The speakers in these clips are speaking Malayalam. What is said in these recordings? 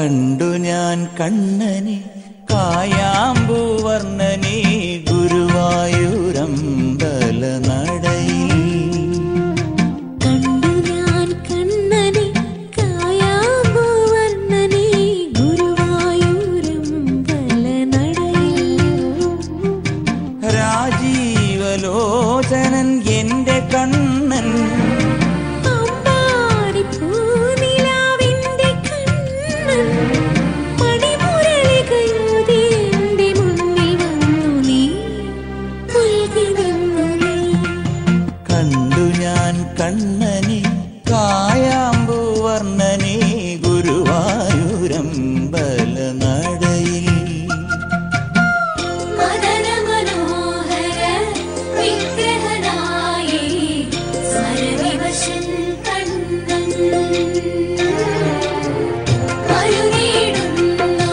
കണ്ടു ഞാൻ കണ്ണനെ കായാമ്പൂവർണ്ണനെ ഗുരുവായൂരമ്പല നടയിൽ. കണ്ടു ഞാൻ കണ്ണനെ കായാമ്പൂവർണ്ണനെ ഗുരുവായൂരമ്പല നടയിൽ. രാജീവലോചനൻ എന്റെ കണ്ണൻ കണ്ണനെ കായാമ്പൂവർണ്ണനെ ഗുരുവായൂരമ്പല നടയിൽ. മദന മനോഹര വിഗ്രഹനായി സ്വരവിവശൻ കണ്ണൻ മരുനീടുന്നു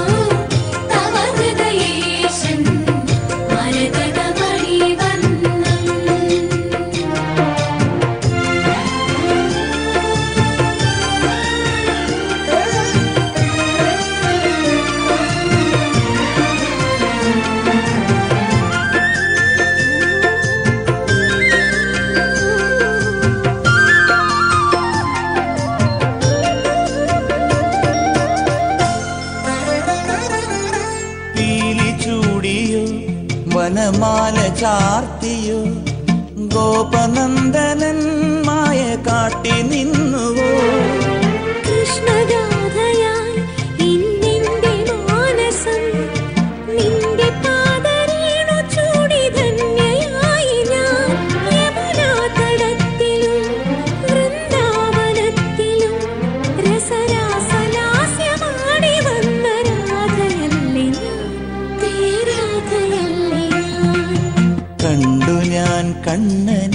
തവ ഹൃദയേശൻ മരതകമണി വന്നം. വനമാല ചാർത്തിയോ ഗോപനന്ദനൻ മായ കാട്ടി നിന്നുവോ. കൃഷ്ണഗാഥയായി ഇന്നിന്റെ മാനസം നിന്റെ പാദരേണു ചൂടി ധന്യയായി ഞാൻ. യമുനാതടത്തിലും വൃന്ദാവനത്തിലും രസരാസലാസ്യമാടി വന്ന രാധയല്ലേ ഞാൻ, തേരാധയല്ലേ. കണ്ടു ഞാൻ കണ്ണനെ